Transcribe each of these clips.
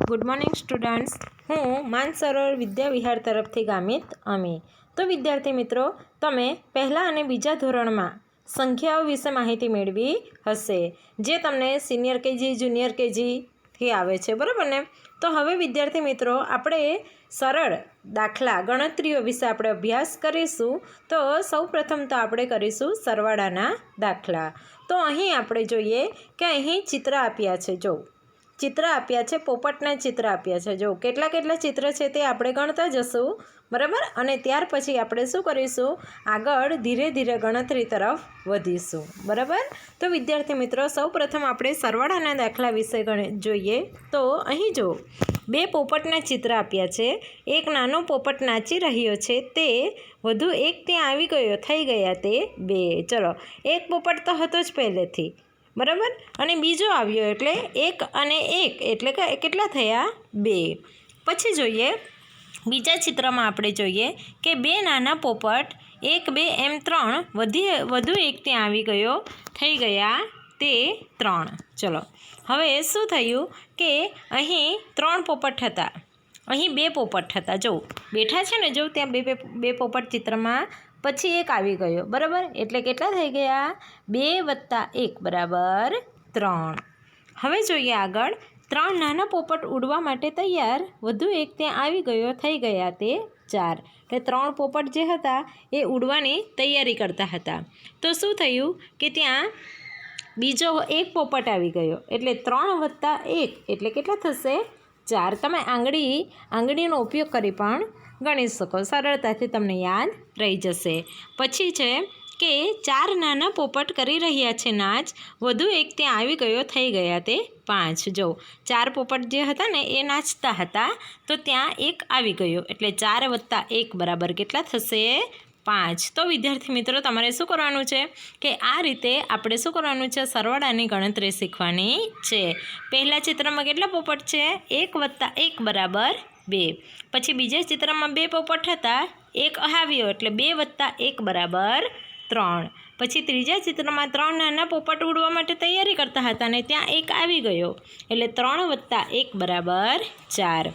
Good morning students. હું માનસરોવર વિદ્યા વિહાર તરફથી ગામિત અમી. તો વિદ્યાર્થી મિત્રો, તમે પહેલાં અને બીજા ધોરણમાં સંખ્યાઓ વિશે માહિતી મેળવી હશે, જે તમને સિનિયર કેજી, જુનિયર કેજીથી આવે છે, બરાબર ને? તો હવે વિદ્યાર્થી મિત્રો, આપણે સરળ દાખલા ગણતરીઓ વિશે આપણે અભ્યાસ કરીશું. તો સૌપ્રથમ તો આપણે કરીશું સરવાળાના દાખલા. તો અહીં આપણે જોઈએ કે અહીં ચિત્ર આપ્યા છે. જો ચિત્ર આપ્યા છે, પોપટના ચિત્ર આપ્યા છે. જો કેટલા ચિત્ર છે તે આપણે ગણતા જશું, બરાબર? અને ત્યાર પછી આપણે શું કરીશું, આગળ ધીરે ધીરે ગણતરી તરફ વધીશું, બરાબર? તો વિદ્યાર્થી મિત્રો, સૌપ્રથમ આપણે સરવાળાના દાખલા વિશે જોઈએ. તો અહીં જો બે પોપટના ચિત્ર આપ્યા છે. એક નાનો પોપટ નાચી રહ્યો છે, તે વધુ એક ત્યાં આવી ગયો, થઈ ગયા તે બે. ચલો, એક પોપટ તો હતો જ પહેલેથી, બરાબર? અને બીજો આવ્યો એટલે એક અને એક એટલે કે કેટલા થયા? બે. પછી જોઈએ બીજા ચિત્રમાં આપણે જોઈએ કે બે નાના પોપટ, એક બે એમ ત્રણ, વધુ એક ત્યાં આવી ગયો, થઈ ગયા તે ત્રણ. ચલો, હવે શું થયું કે અહીં ત્રણ પોપટ હતા, અહીં બે પોપટ હતા. જો બેઠા છે ને, જો ત્યાં બે પોપટ ચિત્રમાં, પછી એક આવી ગયો, બરાબર? એટલે કેટલા થઈ ગયા? 2 + 1 = 3. હવે જોઈએ આગળ, ત્રણ નાના પોપટ ઉડવા માટે તૈયાર, વધુ એક ત્યાં આવી ગયો, થઈ ગયા તે 4. એટલે ત્રણ પોપટ જે હતા એ ઉડવાની તૈયારી કરતા હતા. તો શું થયું કે ત્યાં બીજો એક પોપટ આવી ગયો, એટલે 3 + 1 એટલે કેટલા થશે? 4. તમે આંગળીનો ઉપયોગ કરી પણ ગણી શકો, સરળતાથી તમને યાદ રહી જશે. પછી છે કે 4 નાના પોપટ કરી રહ્યા છે નાચ, વધુ એક ત્યાં આવી ગયો, થઈ ગયા તે 5. જો 4 પોપટ જે હતા ને એ નાચતા હતા, તો ત્યાં એક આવી ગયો, એટલે 4 + 1 = કેટલા થશે? 5. તો વિદ્યાર્થી મિત્રો, તમારે શું કરવાનું છે કે આ રીતે આપણે શું કરવાનું છે, સરવાળાની ગણતરી શીખવાની છે. પહેલા ચિત્રમાં કેટલા પોપટ છે? 1 + 1 = 2. પછી બીજા ચિત્રમાં બે પોપટ હતા, એક આવ્યો એટલે 2 + 1 = 3. પછી ત્રીજા ચિત્રમાં 3 નાના પોપટ ઉડવા માટે તૈયારી કરતા હતા અને ત્યાં એક આવી ગયો, એટલે 3 + 1 = 4.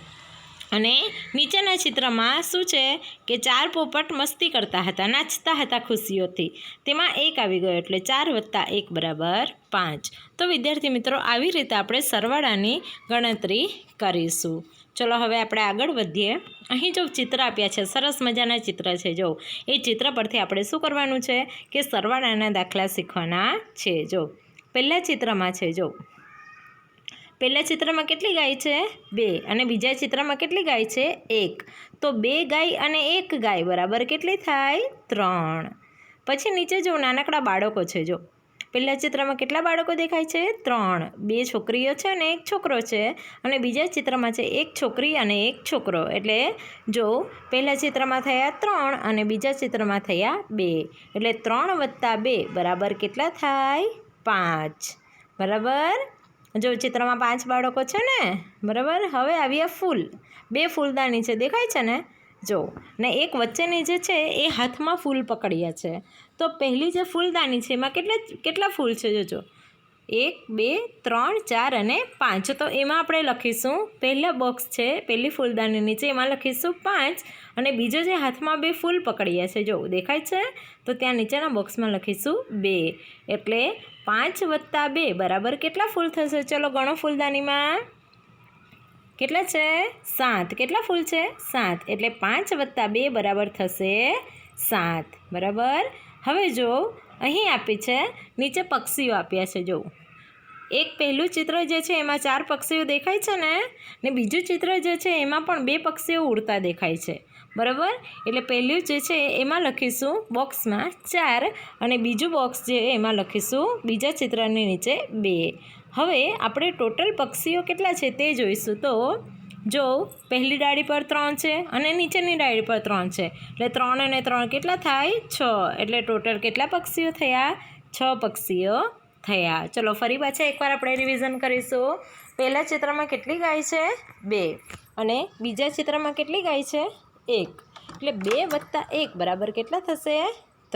અને નીચેના ચિત્રમાં શું છે કે 4 પોપટ મસ્તી કરતા હતા, નાચતા હતા ખુશીઓથી, તેમાં એક આવી ગયો, એટલે 4 + 1 = 5. તો વિદ્યાર્થી મિત્રો, આવી રીતે આપણે સરવાળાની ગણતરી કરીશું. ચલો, હવે આપણે આગળ વધીએ. અહીં જો ચિત્ર આપ્યા છે, સરસ મજાના ચિત્ર છે. જો એ ચિત્ર પરથી આપણે શું કરવાનું છે કે સરવાળાના દાખલા શીખવાના છે. જો પહેલા ચિત્રમાં છે, જો પહેલા ચિત્રમાં કેટલી ગાય છે? 2. અને બીજા ચિત્રમાં કેટલી ગાય છે? 1. તો 2 ગાય અને 1 ગાય બરાબર કેટલી થાય? 3. પછી નીચે જો નાનકડા બાળકો છે. જો પહેલા ચિત્રમાં કેટલા બાળકો દેખાય છે? 3. 2 છોકરીઓ છે અને 1 છોકરો છે. અને બીજા ચિત્રમાં છે 1 છોકરી અને 1 છોકરો. એટલે જો પહેલા ચિત્રમાં થયા 3 અને બીજા ચિત્રમાં થયા 2. એટલે 3 + 2 = કેટલા થાય? 5. બરાબર? જો ચિત્રમાં 5 બાળકો છે ને, બરાબર? હવે આવ્યા ફૂલ. 2 ફૂલદાની છે, દેખાય છે ને? જો ને એક વચ્ચેની જે છે એ હાથમાં ફૂલ પકડ્યા છે. તો પહેલી જે ફૂલદાની છે એમાં કેટલા ફૂલ છે? જોજો, 1 2 3 4 અને 5. તો એમાં આપણે લખીશું, પહેલા બોક્સ છે, પહેલી ફૂલદાની છે, એમાં લખીશું 5. અને બીજો જે હાથમાં 2 ફૂલ પકડ્યા છે, જો દેખાય છે, તો ત્યાં નીચેના બોક્સમાં લખીશું 2. એટલે 5 + 2 = કેટલા ફૂલ થશે? ચલો ગણો, ફૂલદાનીમાં કેટલા છે? 7. કેટલા ફૂલ છે? 7. એટલે 5 + 2 = થશે 7. બરાબર? હવે જો અહીં આપી છે, નીચે પક્ષીઓ આપ્યા છે. જો એક પહેલું ચિત્ર જે છે એમાં 4 પક્ષીઓ દેખાય છે ને બીજું ચિત્ર જે છે એમાં પણ 2 પક્ષીઓ ઉડતા દેખાય છે, બરાબર? એટલે પહેલું જે છે એમાં લખીશું બોક્સમાં 4 અને બીજું બોક્સ જે એમાં લખીશું બીજા ચિત્રની નીચે 2. હવે આપણે ટોટલ પક્ષીઓ કેટલા છે તે જોઈશું. તો જો પહેલી ડાળી પર 3 છે અને નીચેની ડાળી પર 3 છે, એટલે 3 અને 3 કેટલા થાય? 6. એટલે ટોટલ કેટલા પક્ષીઓ થયા? 6 પક્ષીઓ થયા. ચલો, ફરી પાછા એકવાર આપણે રિવિઝન કરીશું. પહેલા ચિત્રમાં કેટલી ગાય છે? 2. અને બીજા ચિત્રમાં કેટલી ગાય છે? 1. એટલે 2 + 1 = કેટલા થશે?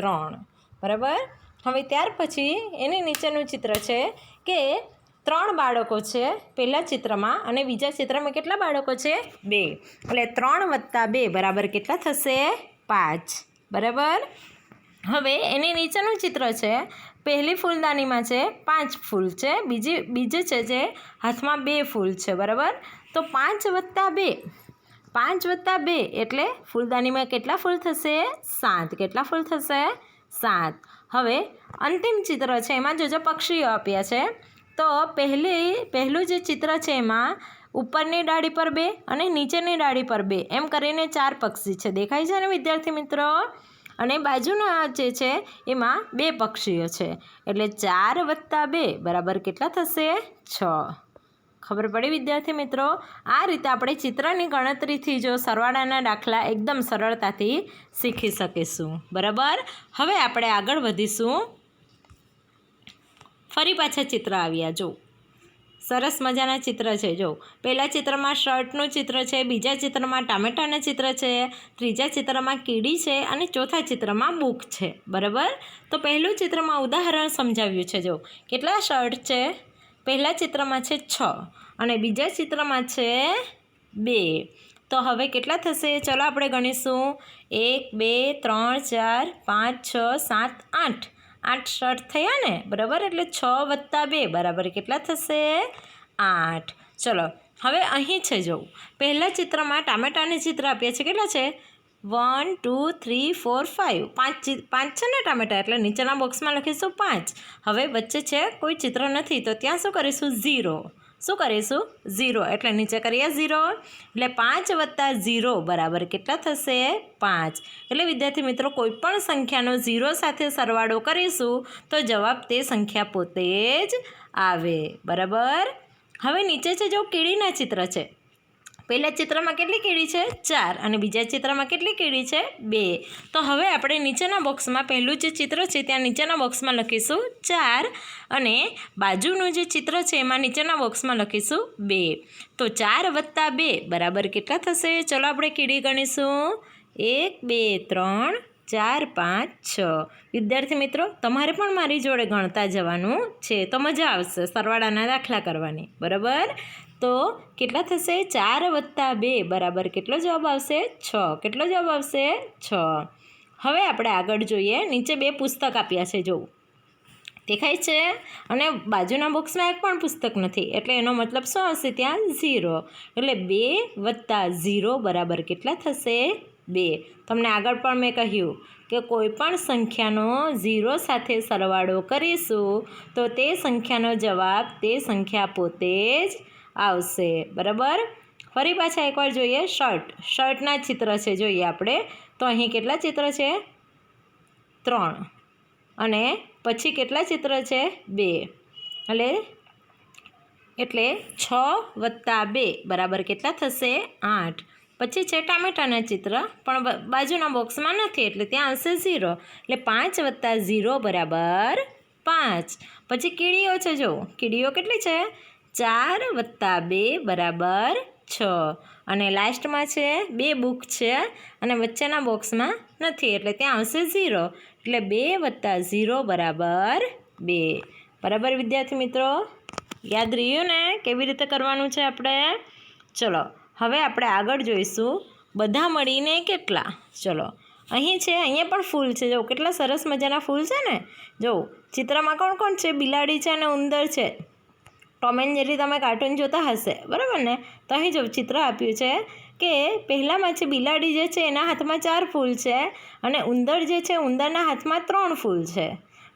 3. બરાબર? હવે ત્યાર પછી એની નીચેનું ચિત્ર છે કે 3 બાળકો છે પહેલાં ચિત્રમાં અને બીજા ચિત્રમાં કેટલા બાળકો છે 2 એટલે 3 + 2 બરાબર કેટલા થશે 5 બરાબર। હવે એની નીચેનું ચિત્ર છે પહેલી ફૂલદાનીમાં છે 5 ફૂલ છે બીજી છે જે હાથમાં 2 ફૂલ છે બરાબર। તો 5 + 2 એટલે ફૂલદાનીમાં કેટલા ફૂલ થશે 7 કેટલા ફૂલ થશે 7। હવે અંતિમ ચિત્ર છે એમાં જોજો પક્ષીઓ આપ્યા છે તો પહેલું જે ચિત્ર છે એમાં ઉપરની ડાળી પર 2 અને નીચેની ડાળી પર 2 એમ કરીને 4 પક્ષી છે દેખાય છે ને વિદ્યાર્થી મિત્રો। અને બાજુના જે છે એમાં 2 પક્ષીઓ છે એટલે 4 + 2 બરાબર કેટલા થશે 6। ખબર પડી વિદ્યાર્થી મિત્રો। આ રીતે આપણે ચિત્રની ગણતરીથી જો સરવાળાના દાખલા એકદમ સરળતાથી શીખી શકીશું બરાબર। હવે આપણે આગળ વધીશું। ફરી પાછા ચિત્ર આવ્યા જો સરસ મજાના ચિત્ર છે જો પહેલા ચિત્રમાં શર્ટનું ચિત્ર છે બીજા ચિત્રમાં ટામેટાનું ચિત્ર છે ત્રીજા ચિત્રમાં કીડી છે અને ચોથા ચિત્રમાં બુક છે બરાબર। તો પહેલું ચિત્રમાં ઉદાહરણ સમજાવ્યું છે જો કેટલા શર્ટ છે પહેલા ચિત્રમાં છે 6 અને બીજા ચિત્રમાં છે 2 તો હવે કેટલા થશે ચલો આપણે ગણીશું 1 2 3 4 5 6 7 8 8 શર્ટ થયા ને બરાબર એટલે 6 + 2 બરાબર કેટલા થશે 8। ચલો હવે અહીં છે જો પહેલા ચિત્રમાં ટામેટાનું ચિત્ર આપ્યા છે કેટલા છે 1 2 3 4 5 5 છે ને ટામેટા એટલે નીચેના બોક્સમાં લખીશું 5। હવે વચ્ચે છે કોઈ ચિત્ર નથી તો ત્યાં શું કરીશું 0 શું કરીશું 0 એટલે નીચે કરીએ 0 એટલે 5 + 0 બરાબર કેટલા થશે 5। એટલે વિદ્યાર્થી મિત્રો કોઈ પણ સંખ્યાનો 0 સાથે સરવાળો કરીશું તો જવાબ તે સંખ્યા પોતે જ આવે બરાબર। હવે નીચે છે જો કીડીના ચિત્ર છે પહેલા ચિત્રમાં કેટલી કીડી છે 4 અને બીજા ચિત્રમાં કેટલી કીડી છે 2 તો હવે આપણે નીચેના બોક્સમાં પહેલું જે ચિત્ર છે ત્યાં નીચેના બોક્સમાં લખીશું 4 અને બાજુનું જે ચિત્ર છે એમાં નીચેના બોક્સમાં લખીશું 2 તો 4 + 2 બરાબર કેટલા થશે ચલો આપણે કીડી ગણીશું 1 2 3 4 5 6 વિદ્યાર્થી મિત્રો તમારે પણ મારી જોડે ગણતા જવાનું છે તો મજા આવશે સરવાળાના દાખલા કરવાની બરાબર। તો કેટલા થશે 4 + 2 બરાબર કેટલો જવાબ આવશે 6 કેટલો જવાબ આવશે 6। હવે આપણે આગળ જોઈએ નીચે 2 પુસ્તક આપ્યા છે જો દેખાય છે અને બાજુના બોક્સમાં એક પણ પુસ્તક નથી એટલે એનો મતલબ શું આવશે ત્યાં 0 એટલે 2 + 0 બરાબર કેટલા થશે 2। તમને આગળ પણ મેં કહ્યું કે કોઈ પણ સંખ્યાનો 0 સાથે સરવાળો કરીશું તો તે સંખ્યાનો જવાબ તે સંખ્યા પોતે જ આવશે બરાબર। ફરી પાછા એકવાર જોઈએ શર્ટના ચિત્ર છે જોઈએ આપણે તો અહીં કેટલા ચિત્ર છે 3 અને પછી કેટલા ચિત્ર છે 2 એટલે 6 + 2 બરાબર કેટલા થશે 8। પછી છે ટામેટાના ચિત્ર પણ બાજુના બોક્સમાં નથી એટલે ત્યાં આવશે 0 એટલે 5 + 0 બરાબર 5। પછી કીડીઓ છે જો કીડીઓ કેટલી છે 4 + 2 બરાબર 6 અને લાસ્ટમાં છે 2 બુક છે અને વચ્ચેના બોક્સમાં નથી એટલે ત્યાં આવશે 0 એટલે 2 + 0 બરાબર 2 બરાબર વિદ્યાર્થી મિત્રો યાદ રહ્યું ને કેવી રીતે કરવાનું છે આપણે। ચલો હવે આપણે આગળ જોઈશું બધા મળીને કેટલા ચલો અહીં છે અહીંયા પણ ફૂલ છે જો કેટલા સરસ મજાના ફૂલ છે ને જો ચિત્રમાં કોણ કોણ છે બિલાડી છે અને ઉંદર છે ટોમ એન્ડ જેરી તમે કાર્ટૂન જોતા હશે બરાબર ને તો અહીં જો ચિત્ર આપ્યું છે કે પહેલામાં છે બિલાડી જે છે એના હાથમાં 4 ફૂલ છે અને ઉંદર જે છે ઉંદરના હાથમાં 3 ફૂલ છે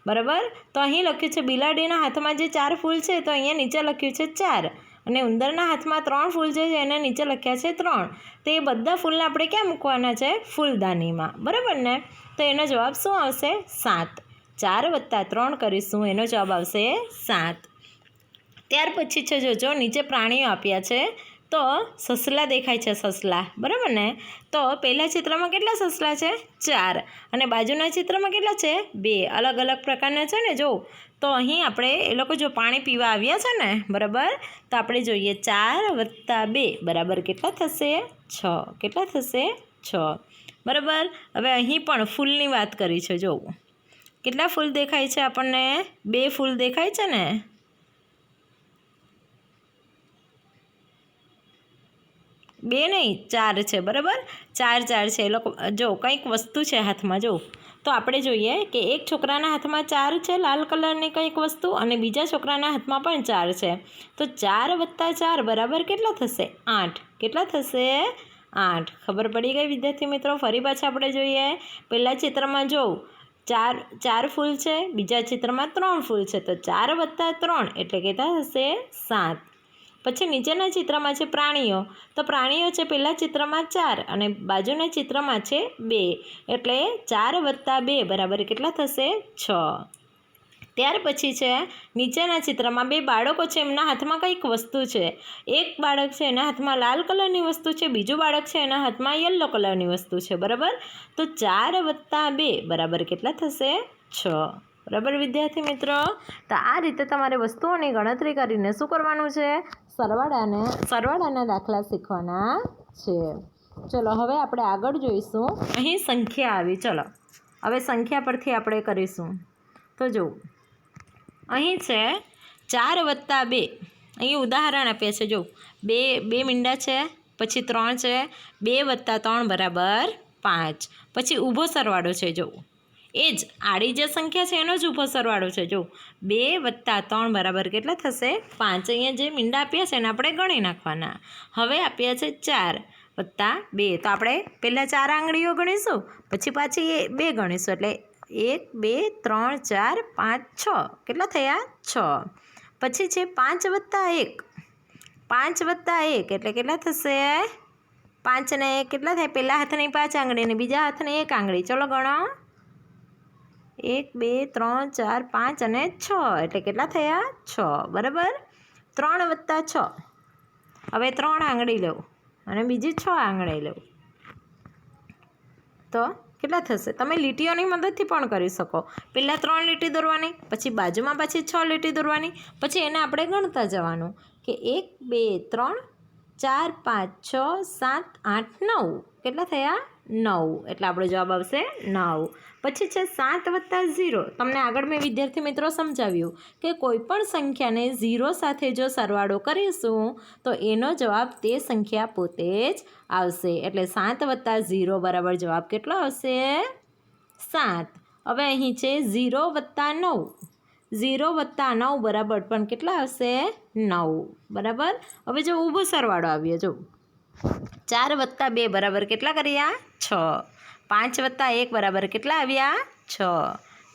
બરાબર। તો અહીં લખ્યું છે બિલાડીના હાથમાં જે 4 ફૂલ છે તો અહીંયા નીચે લખ્યું છે 4 અને ઉંદરના હાથમાં 3 ફૂલ છે એને નીચે લખ્યા છે 3 તો એ બધા ફૂલને આપણે ક્યાં મૂકવાના છે ફૂલદાનીમાં બરાબર ને તો એનો જવાબ શું આવશે 7 4 + 3 કરીશું એનો જવાબ આવશે 7। ત્યાર પછી છે જોજો નીચે પ્રાણીઓ આપ્યા છે તો સસલા દેખાય છે સસલા બરાબર ને તો પહેલા ચિત્રમાં કેટલા સસલા છે 4 અને બાજુના ચિત્રમાં કેટલા છે 2 અલગ અલગ પ્રકારના છે ને જો તો અહીં આપણે એ લોકો જો પાણી પીવા આવ્યા છે ને બરાબર તો આપણે જોઈએ 4 + 2 બરાબર કેટલા થશે 6 કેટલા થશે 6 બરાબર। હવે અહીં પણ ફૂલની વાત કરી છે જો કેટલા ફૂલ દેખાય છે આપણને 2 ફૂલ દેખાય છે ને 2 નહીં 4 છે, બરાબર. 4 છે. એ લોકો જો કંઈક વસ્તુ છે હાથમાં, જો તો આપણે જોઈએ કે એક છોકરાના હાથમાં 4 છે લાલ કલરની કંઈક વસ્તુ, અને બીજા છોકરાના હાથમાં પણ 4 છે. તો 4 + 4 બરાબર કેટલા થશે? 8. કેટલા થશે? 8. ખબર પડી ગઈ વિદ્યાર્થી મિત્રો? ફરી પાછા આપણે જોઈએ. પહેલા ચિત્રમાં જો 4 ફૂલ છે, બીજા ચિત્રમાં 3 ફૂલ છે. તો 4 + 3 એટલે કેટલા થશે? 7. પછી નીચેના ચિત્રમાં છે પ્રાણીઓ. તો પ્રાણીઓ છે પહેલાં ચિત્રમાં 4 અને બાજુના ચિત્રમાં છે 2. એટલે 4 + 2 બરાબર કેટલા થશે? 6. ત્યાર પછી છે નીચેના ચિત્રમાં 2 બાળકો છે, એમના હાથમાં કંઈક વસ્તુ છે. એક બાળક છે એના હાથમાં લાલ કલરની વસ્તુ છે, બીજું બાળક છે એના હાથમાં યલો કલરની વસ્તુ છે, બરાબર. તો 4 + 2 બરાબર કેટલા થશે? 6. બરાબર વિદ્યાર્થી મિત્રો? તો આ રીતે તમારે વસ્તુઓની ગણતરી કરીને શું કરવાનું છે? સરવાળાના દાખલા શીખવાના છે. ચલો હવે આપણે આગળ જોઈશું. અહીં સંખ્યા આવી. ચલો હવે સંખ્યા પરથી આપણે કરીશું. તો જો અહીં છે 4 + 2. અહીં ઉદાહરણ આપીએ છે. જો બે મીંડા છે, પછી 3 છે. 2 + 3 બરાબર 5. પછી ઊભો સરવાળો છે. જો એ જ આડી જે સંખ્યા છે એનો જ ઊભો સરવાળો છે. જો 2 + 3 બરાબર કેટલા થશે? 5. અહીંયા જે મીંડા આપ્યા છે એને આપણે ગણી નાખવાના. હવે આપ્યા છે 4 + 2. તો આપણે પહેલાં 4 આંગળીઓ ગણીશું, પછી પાછી 2 ગણીશું. એટલે 1 2 3 4 5 6. કેટલા થયા? 6. પછી છે 5 + 1. 5 + 1 એટલે કેટલા થશે? 5 ને 1 કેટલા થાય? પહેલા હાથની 5 આંગળી અને બીજા હાથની 1 આંગળી. ચલો ગણો. 1 2 3 4 5 અને 6 એટલે કેટલા થયા? 6. બરાબર. 3 + 6. હવે 3 આંગળી લઉં અને બીજી 6 આંગળી લઉં તો કેટલા થશે? તમે લીટીઓની મદદથી પણ કરી શકો. પહેલાં 3 લીટી દોરવાની, પછી બાજુમાં પાછી 6 લીટી દોરવાની, પછી એને આપણે ગણતા જવાનું કે 1 2 3 4 5 6 7 8 9. કેટલા થયા? 9. એટલે આપણો જવાબ આવશે 9. પછી છે 7 + 0. તમને આગળ મેં વિદ્યાર્થી મિત્રો સમજાવ્યું કે કોઈ પણ સંખ્યાને 0 સાથે જો સરવાળો કરીશું તો એનો જવાબ તે સંખ્યા પોતે જ આવશે. એટલે 7 + 0 બરાબર જવાબ કેટલો આવશે? 7. હવે અહીં છે 0 + 9. 0 + 9 બરાબર પણ કેટલા આવશે? 9. બરાબર. હવે જો ઊભો સરવાળો આવ્યો. જો 4 + 2 બરાબર કેટલા કર્યા? 6. 5 + 1 બરાબર કેટલા આવ્યા? 6.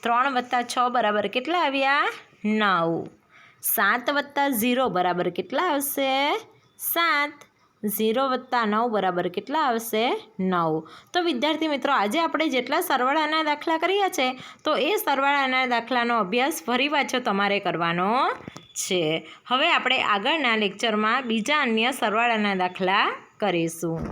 3 + 6 બરાબર કેટલા આવ્યા? 9. 7 + 0 બરાબર કેટલા આવશે? 7. 0 + 9 બરાબર કેટલા આવશે? 9. તો વિદ્યાર્થી મિત્રો, આજે આપણે જેટલા સરવાળાના દાખલા કર્યા છે તો એ સરવાળાના દાખલાનો અભ્યાસ ફરી પાછો તમારે કરવાનો છે. હવે આપણે આગળના લેક્ચરમાં બીજા અન્ય સરવાળાના દાખલા કરીશું.